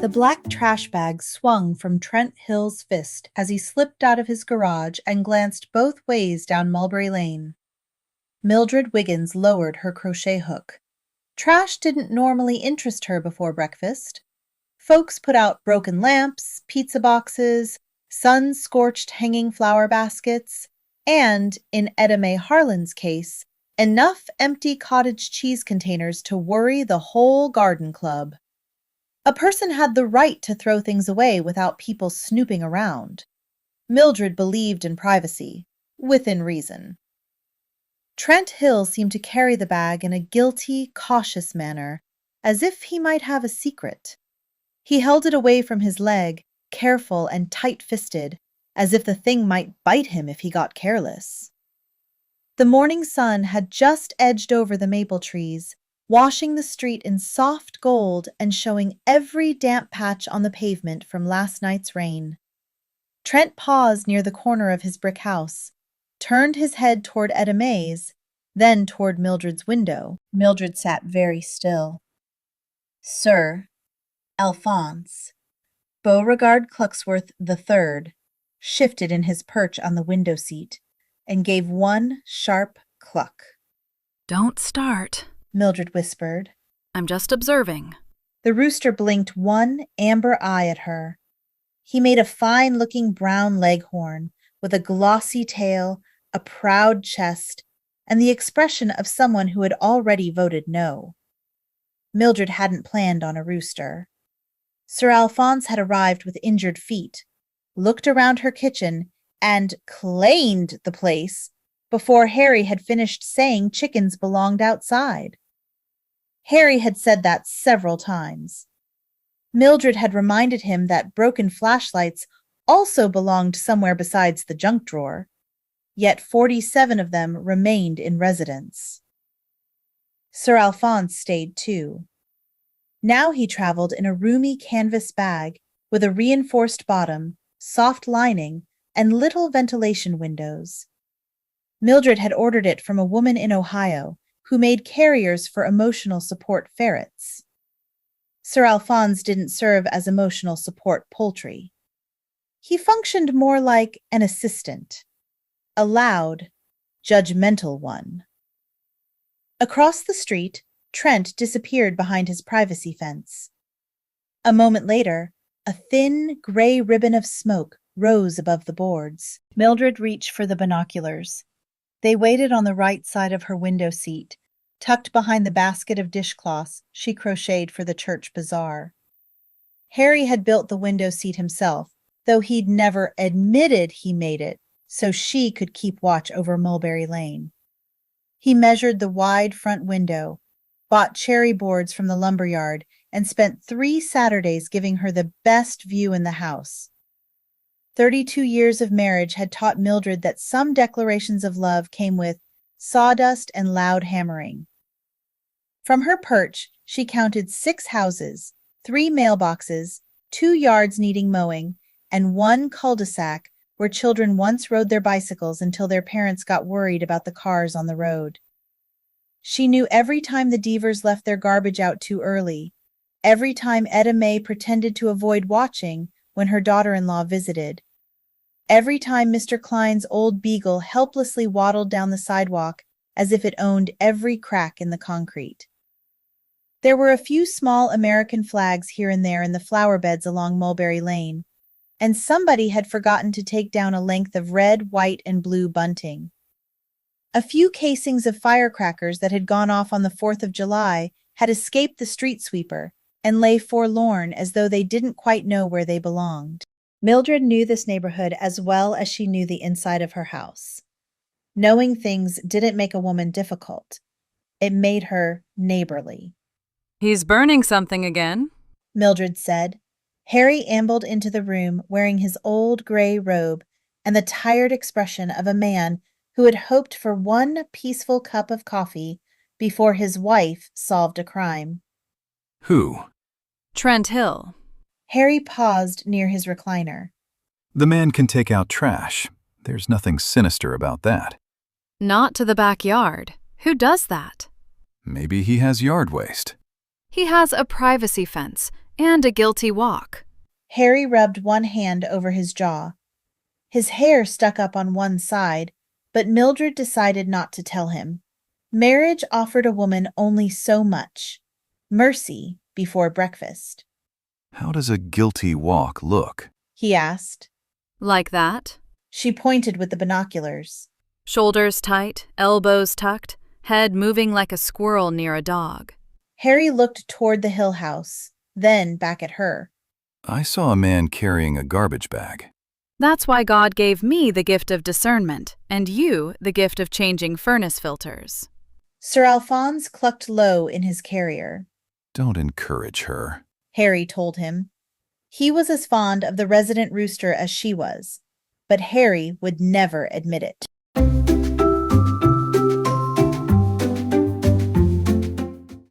The black trash bag swung from Trent Hill's fist as he slipped out of his garage and glanced both ways down Mulberry Lane. Mildred Wiggins lowered her crochet hook. Trash didn't normally interest her before breakfast. Folks put out broken lamps, pizza boxes, sun-scorched hanging flower baskets, and, in Etta Mae Harlan's case, enough empty cottage cheese containers to worry the whole garden club. A person had the right to throw things away without people snooping around. Mildred believed in privacy, within reason. Trent Hill seemed to carry the bag in a guilty, cautious manner, as if he might have a secret. He held it away from his leg, careful and tight-fisted, as if the thing might bite him if he got careless. The morning sun had just edged over the maple trees, washing the street in soft gold and showing every damp patch on the pavement from last night's rain. Trent paused near the corner of his brick house, turned his head toward Etta Mae's, then toward Mildred's window. Mildred sat very still. Sir Alphonse Beauregard Clucksworth III shifted in his perch on the window seat and gave one sharp cluck. "Don't start," Mildred whispered. "I'm just observing." The rooster blinked one amber eye at her. He made a fine-looking brown leghorn with a glossy tail, a proud chest, and the expression of someone who had already voted no. Mildred hadn't planned on a rooster. Sir Alphonse had arrived with injured feet, looked around her kitchen, and claimed the place before Harry had finished saying chickens belonged outside. Harry had said that several times. Mildred had reminded him that broken flashlights also belonged somewhere besides the junk drawer, yet 47 of them remained in residence. Sir Alphonse stayed too. Now he traveled in a roomy canvas bag with a reinforced bottom, soft lining, and little ventilation windows. Mildred had ordered it from a woman in Ohio who made carriers for emotional support ferrets. Sir Alphonse didn't serve as emotional support poultry. He functioned more like an assistant, a loud, judgmental one. Across the street, Trent disappeared behind his privacy fence. A moment later, a thin, gray ribbon of smoke rose above the boards. Mildred reached for the binoculars. They waited on the right side of her window seat, tucked behind the basket of dishcloths she crocheted for the church bazaar. Harry had built the window seat himself, though he'd never admitted he made it so she could keep watch over Mulberry Lane. He measured the wide front window, bought cherry boards from the lumberyard, and spent 3 Saturdays giving her the best view in the house. 32 years of marriage had taught Mildred that some declarations of love came with sawdust and loud hammering. From her perch, she counted 6 houses, 3 mailboxes, 2 yards needing mowing, and 1 cul-de-sac where children once rode their bicycles until their parents got worried about the cars on the road. She knew every time the Deavers left their garbage out too early, every time Etta Mae pretended to avoid watching when her daughter-in-law visited, every time Mr. Klein's old beagle helplessly waddled down the sidewalk as if it owned every crack in the concrete. There were a few small American flags here and there in the flower beds along Mulberry Lane, and somebody had forgotten to take down a length of red, white, and blue bunting. A few casings of firecrackers that had gone off on the 4th of July had escaped the street sweeper and lay forlorn as though they didn't quite know where they belonged. Mildred knew this neighborhood as well as she knew the inside of her house. Knowing things didn't make a woman difficult. It made her neighborly. "He's burning something again," Mildred said. Harry ambled into the room wearing his old gray robe and the tired expression of a man who had hoped for one peaceful cup of coffee before his wife solved a crime. "Who?" "Trent Hill." Harry paused near his recliner. "The man can take out trash. There's nothing sinister about that." "Not to the backyard. Who does that?" Maybe he has yard waste. "He has a privacy fence. And a guilty walk. Harry rubbed one hand over his jaw. His hair stuck up on one side, but Mildred decided not to tell him. Marriage offered a woman only so much. Mercy before breakfast. How does a guilty walk look? He asked. Like that? She pointed with the binoculars. Shoulders tight, elbows tucked, head moving like a squirrel near a dog. Harry looked toward the hill house, then back at her. I saw a man carrying a garbage bag. That's why God gave me the gift of discernment, and you the gift of changing furnace filters. Sir Alphonse clucked low in his carrier. Don't encourage her, Harry told him. He was as fond of the resident rooster as she was, but Harry would never admit it.